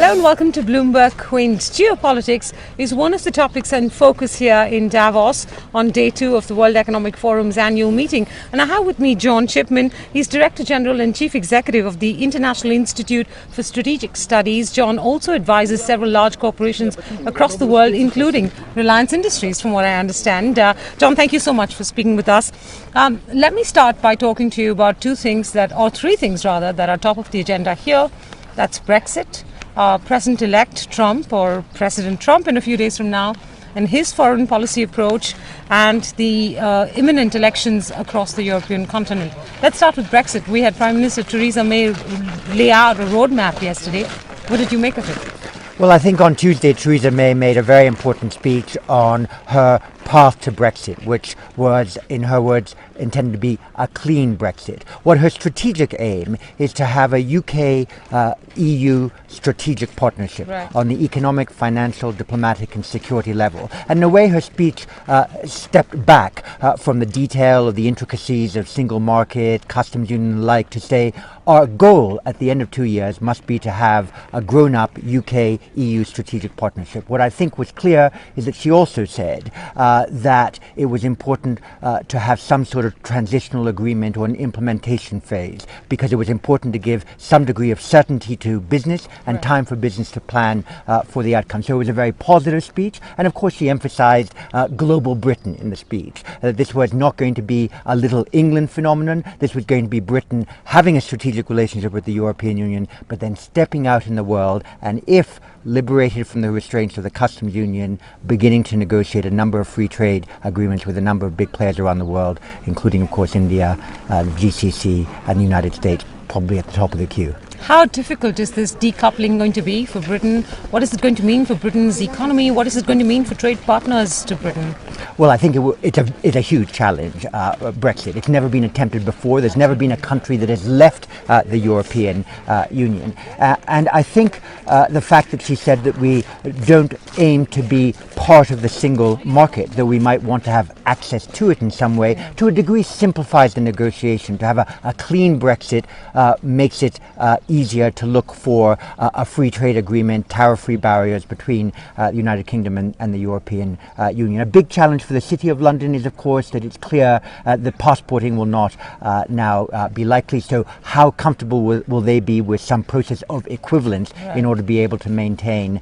Hello and welcome to Bloomberg Quint. Geopolitics is one of the topics in focus here in Davos on day 2 of the World Economic Forum's annual meeting. And I have with me John Chipman. He's Director General and Chief Executive of the International Institute for Strategic Studies. John also advises several large corporations across the world, including Reliance Industries, from what I understand. John, thank you so much for speaking with us. Let me start by talking to you about three things that are top of the agenda here. That's Brexit, President-elect Trump, or President Trump in a few days from now, and his foreign policy approach, and the imminent elections across the European continent. Let's start with Brexit. We had Prime Minister Theresa May lay out a roadmap yesterday. What did you make of it? Well, I think on Tuesday, Theresa May made a very important speech on her path to Brexit, which was, in her words, intended to be a clean Brexit. What her strategic aim is to have a UK-EU strategic partnership on the economic, financial, diplomatic and security level. And the way her speech stepped back from the detail of the intricacies of single market, customs union and the like, to say our goal at the end of 2 years must be to have a grown-up UK-EU strategic partnership. What I think was clear is that she also said that it was important to have some sort of transitional agreement or an implementation phase, because it was important to give some degree of certainty to business and time for business to plan for the outcome. So it was a very positive speech, and of course she emphasized global Britain in the speech. This was not going to be a little England phenomenon. This was going to be Britain having a strategic relationship with the European Union, but then stepping out in the world, and if liberated from the restraints of the customs union, beginning to negotiate a number of free trade agreements with a number of big players around the world, including, of course, India, the GCC and the United States, probably at the top of the queue. How difficult is this decoupling going to be for Britain? What is it going to mean for Britain's economy? What is it going to mean for trade partners to Britain? Well, I think it's a huge challenge, Brexit. It's never been attempted before. There's never been a country that has left the European Union. And I think the fact that she said that we don't aim to be part of the single market, though we might want to have access to it in some way, to a degree simplifies the negotiation. To have a clean Brexit makes it easier to look for a free trade agreement, tariff-free barriers between the United Kingdom and the European Union. A big challenge for the City of London is, of course, that it's clear that passporting will not now be likely. So how comfortable will they be with some process of equivalence in order to be able to maintain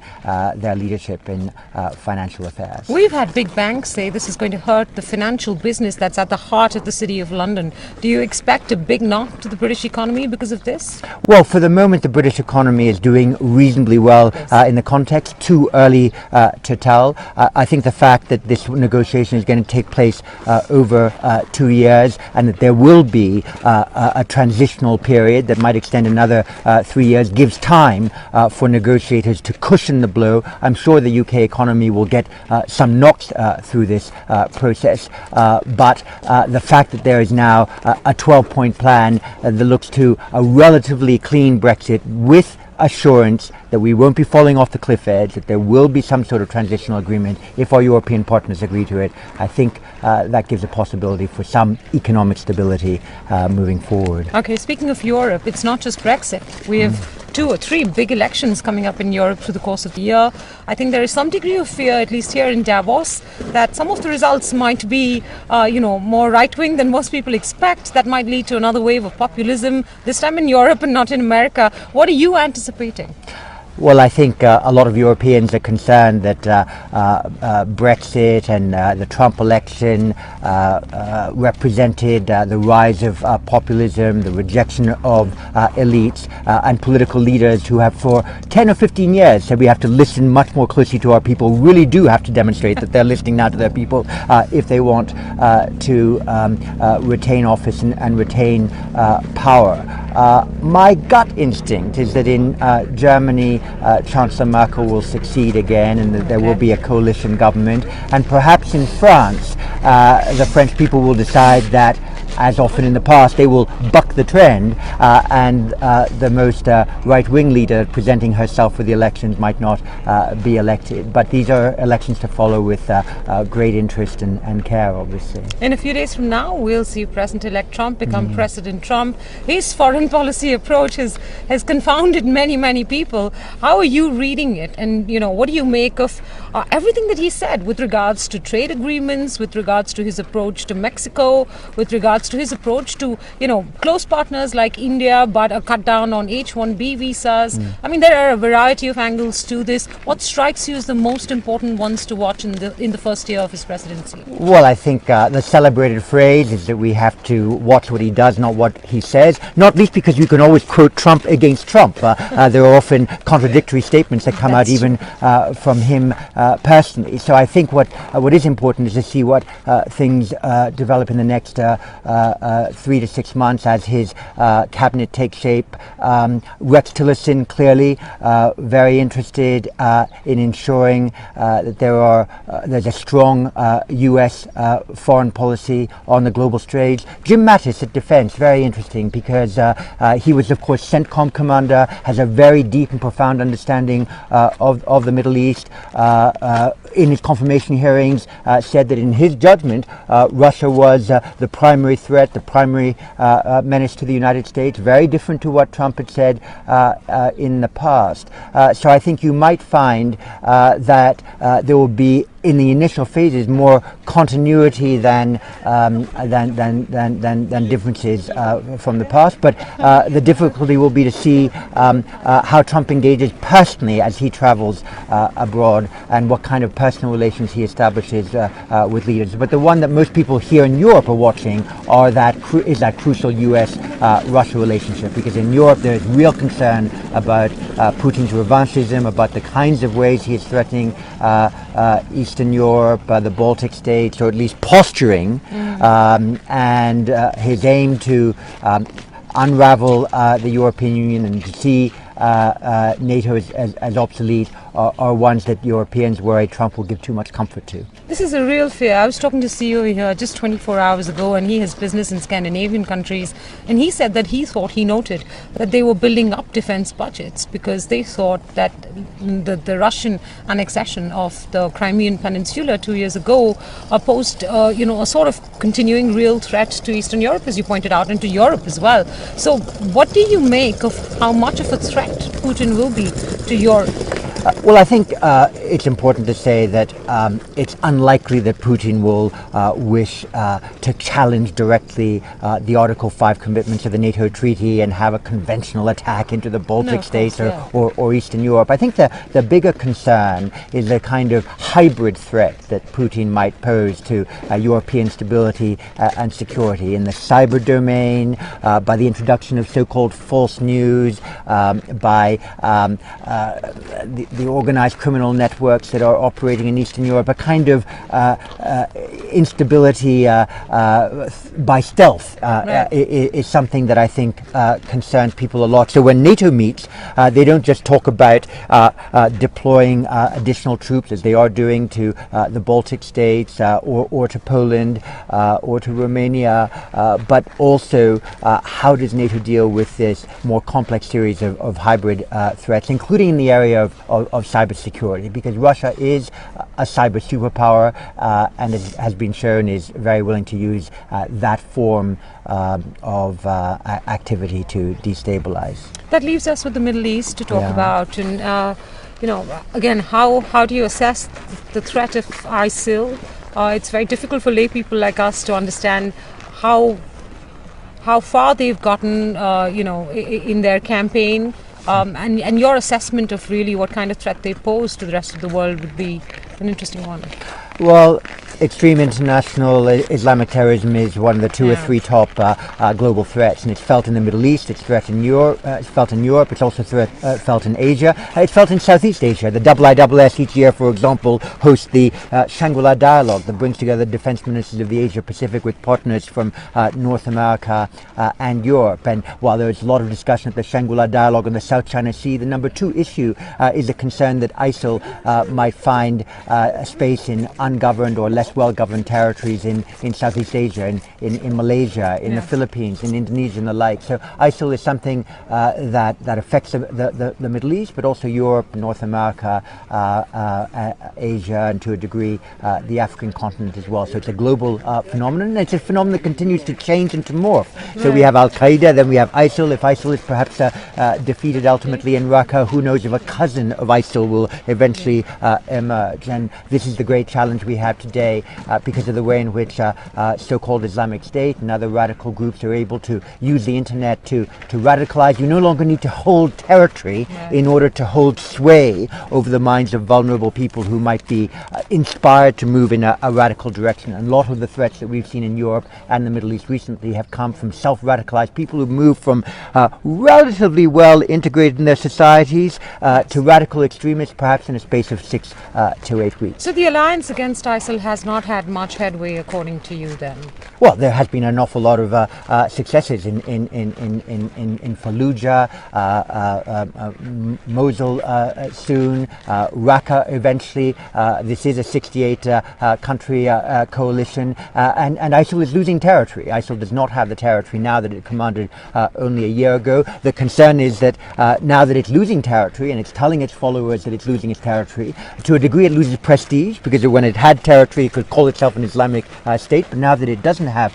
their leadership in financial affairs? We've had big banks say this is going to hurt the financial business that's at the heart of the City of London. Do you expect a big knock to the British economy because of this? Well, for the moment, the British economy is doing reasonably well in the context. Too early to tell. I think the fact that this negotiation is going to take place over 2 years, and that there will be a transitional period that might extend another 3 years, gives time for negotiators to cushion the blow. I'm sure the UK economy will get some knocks through this process, but the fact that there is now a 12-point plan that looks to a relatively clean Brexit with assurance that we won't be falling off the cliff edge, that there will be some sort of transitional agreement if our European partners agree to it, I think that gives a possibility for some economic stability moving forward. Okay, speaking of Europe, it's not just Brexit. We have 2 or 3 big elections coming up in Europe through the course of the year. I think there is some degree of fear, at least here in Davos, that some of the results might be, more right-wing than most people expect. That might lead to another wave of populism, this time in Europe and not in America. What are you anticipating? Well, I think a lot of Europeans are concerned that Brexit and the Trump election represented the rise of populism, the rejection of elites and political leaders who have for 10 or 15 years said we have to listen much more closely to our people, really do have to demonstrate that they're listening now to their people if they want to retain office and retain power. My gut instinct is that in Germany, Chancellor Merkel will succeed again, and that there will be a coalition government. And perhaps in France, the French people will decide that as often in the past, they will buck the trend, and the most right-wing leader presenting herself for the elections might not be elected. But these are elections to follow with great interest and care, obviously. In a few days from now, we'll see President-elect Trump become President Trump. His foreign policy approach has confounded many people. How are you reading it? And, what do you make of everything that he said with regards to trade agreements, with regards to his approach to Mexico, with regards to his approach to, close partners like India, but a cut down on H-1B visas? I mean, there are a variety of angles to this. What strikes you as the most important ones to watch in the first year of his presidency? Well, I think the celebrated phrase is that we have to watch what he does, not what he says, not least because you can always quote Trump against Trump. There are often contradictory statements that come out even from him personally. So I think what is important is to see what things develop in the next 3 to 6 months as his cabinet takes shape. Rex Tillerson clearly very interested in ensuring that there's a strong U.S. foreign policy on the global stage. Jim Mattis at Defense, very interesting because he was, of course, CENTCOM commander, has a very deep and profound understanding of the Middle East. In his confirmation hearings, said that in his judgment, Russia was the primary threat, the primary menace to the United States, very different to what Trump had said in the past. So I think you might find that there will be, in the initial phases, more continuity than differences from the past. But the difficulty will be to see how Trump engages personally as he travels abroad and what kind of personal relations he establishes with leaders. But the one that most people here in Europe are watching is that crucial U.S.-Russia relationship, because in Europe there is real concern about Putin's revanchism, about the kinds of ways he is threatening Eastern Europe, the Baltic states, or at least posturing, and his aim to unravel the European Union and to see NATO as obsolete are ones that Europeans worry Trump will give too much comfort to. This is a real fear. I was talking to CEO here just 24 hours ago, and he has business in Scandinavian countries, and he said that he noted that they were building up defense budgets because they thought that the Russian annexation of the Crimean Peninsula 2 years ago posed a sort of continuing real threat to Eastern Europe, as you pointed out, and to Europe as well. So what do you make of how much of a threat Putin will be to Europe? Well, I think it's important to say that it's unlikely that Putin will wish to challenge directly the Article 5 commitments of the NATO treaty and have a conventional attack into the Baltic states or Eastern Europe. I think the bigger concern is the kind of hybrid threat that Putin might pose to European stability and security in the cyber domain, by the introduction of so-called false news, by the organized criminal networks that are operating in Eastern Europe, a kind of instability by stealth is something that I think concerns people a lot. So when NATO meets, they don't just talk about deploying additional troops, as they are doing to the Baltic states or to Poland or to Romania, but also how does NATO deal with this more complex series of hybrid threats, including in the area of cybersecurity, because Russia is a cyber superpower and has been shown is very willing to use that form of activity to destabilize. That leaves us with the Middle East to talk about, and again, how do you assess the threat of ISIL? It's very difficult for lay people like us to understand how far they've gotten, in their campaign. And your assessment of really what kind of threat they pose to the rest of the world would be an interesting one. Well, extreme international Islamic terrorism is one of the two or three top global threats, and it's felt in the Middle East, it's felt in Europe, it's also felt in Asia, it's felt in Southeast Asia. The IISS each year, for example, hosts the Shangri-La Dialogue that brings together defense ministers of the Asia Pacific with partners from North America and Europe. And while there is a lot of discussion at the Shangri-La Dialogue on the South China Sea, the number two issue is the concern that ISIL might find a space in ungoverned or less less well-governed territories in Southeast Asia, in Malaysia, in the Philippines, in Indonesia and the like. So ISIL is something that affects the Middle East, but also Europe, North America, Asia, and to a degree the African continent as well. So it's a global phenomenon, and it's a phenomenon that continues to change and to morph. So we have Al-Qaeda, then we have ISIL. If ISIL is perhaps defeated ultimately in Raqqa, who knows if a cousin of ISIL will eventually emerge. And this is the great challenge we have today because of the way in which so-called Islamic State and other radical groups are able to use the internet to radicalize. You no longer need to hold territory in order to hold sway over the minds of vulnerable people who might be inspired to move in a radical direction. And a lot of the threats that we've seen in Europe and the Middle East recently have come from self-radicalized people who move from relatively well integrated in their societies to radical extremists, perhaps in a space of 6 to 8 weeks. So the alliance against ISIL has not had much headway, according to you, then? Well, there has been an awful lot of successes in Fallujah, Mosul soon, Raqqa eventually. This is a 68-country coalition, and ISIL is losing territory. ISIL does not have the territory now that it commanded only a year ago. The concern is that now that it's losing territory and it's telling its followers that it's losing its territory, to a degree it loses prestige, because when it had territory it could call itself an Islamic state, but now that it doesn't have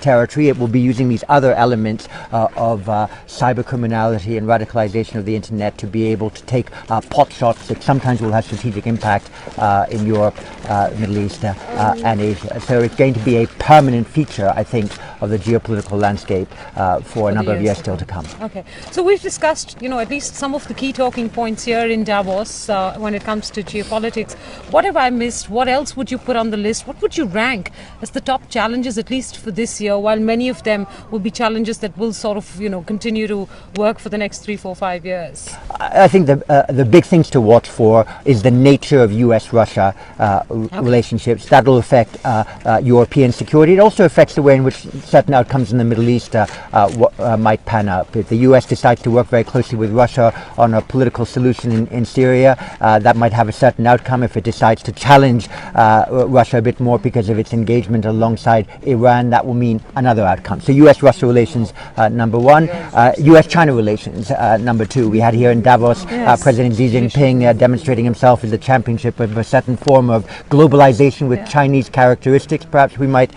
territory, it will be using these other elements of cyber criminality and radicalization of the internet to be able to take pot shots that sometimes will have strategic impact in Europe, Middle East and Asia. So it's going to be a permanent feature, I think, of the geopolitical landscape for a number of years still to come. Okay, so we've discussed, at least some of the key talking points here in Davos when it comes to geopolitics. What have I missed? What else would you put on the list? What would you rank as the top challenges, at least for this year, while many of them will be challenges that will sort of, continue to work for the next 3, 4, 5 years? I think the big things to watch for is the nature of US-Russia relationships. That will affect European security. It also affects the way in which certain outcomes in the Middle East might pan out. If the US decides to work very closely with Russia on a political solution in Syria, that might have a certain outcome. If it decides to challenge Russia a bit more because of its engagement alongside Iran, that will mean another outcome. So US-Russia relations, number one. US-China relations, number two. We had here in Davos President Xi Jinping demonstrating himself as a championship of a certain form of globalization with Chinese characteristics, perhaps we might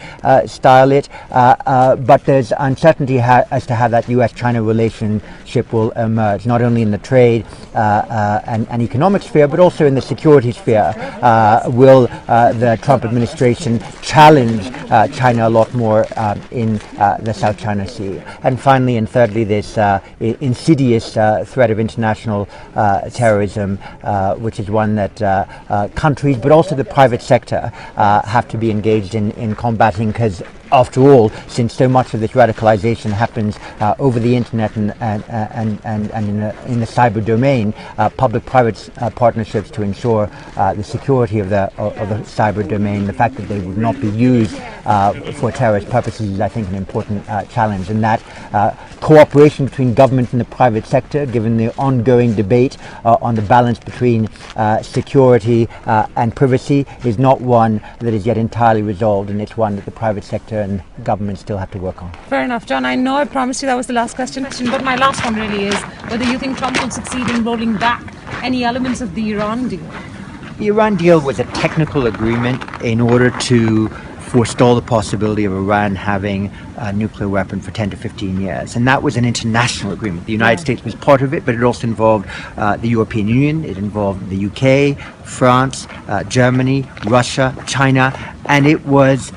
style it. But there's uncertainty as to how that US-China relationship will emerge, not only in the trade and economic sphere, but also in the security sphere. Will the Trump administration challenge China a lot more in the South China Sea? And finally and thirdly, this insidious threat of international terrorism, which is one that countries, but also the private sector, have to be engaged in combating, because after all, since so much of this radicalization happens over the internet and in the cyber domain, public-private partnerships to ensure the security of the cyber domain, the fact that they would not be used for terrorist purposes, is, I think, an important challenge. And that cooperation between government and the private sector, given the ongoing debate on the balance between security and privacy, is not one that is yet entirely resolved, and it's one that the private sector and government still have to work on. Fair enough, John. I know I promised you that was the last question, but my last one really is whether you think Trump will succeed in rolling back any elements of the Iran deal. The Iran deal was a technical agreement in order to forestall the possibility of Iran having a nuclear weapon for 10 to 15 years. And that was an international agreement. The United States was part of it, but it also involved the European Union, it involved the UK, France, Germany, Russia, China, and it was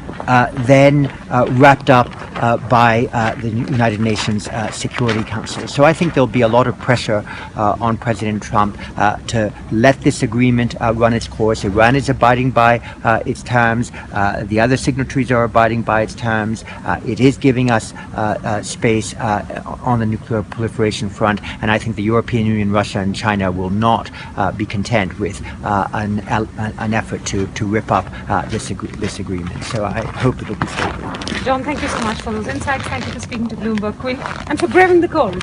then wrapped up by the United Nations Security Council. So I think there'll be a lot of pressure on President Trump to let this agreement run its course. Iran is abiding by its terms. The other signatories are abiding by its terms. It is giving us space on the nuclear proliferation front, and I think the European Union, Russia and China will not be content with an effort to rip up this agreement. So I hope it'll be stable. John, thank you so much for those insights. Thank you for speaking to Bloomberg Quinn and for braving the cold.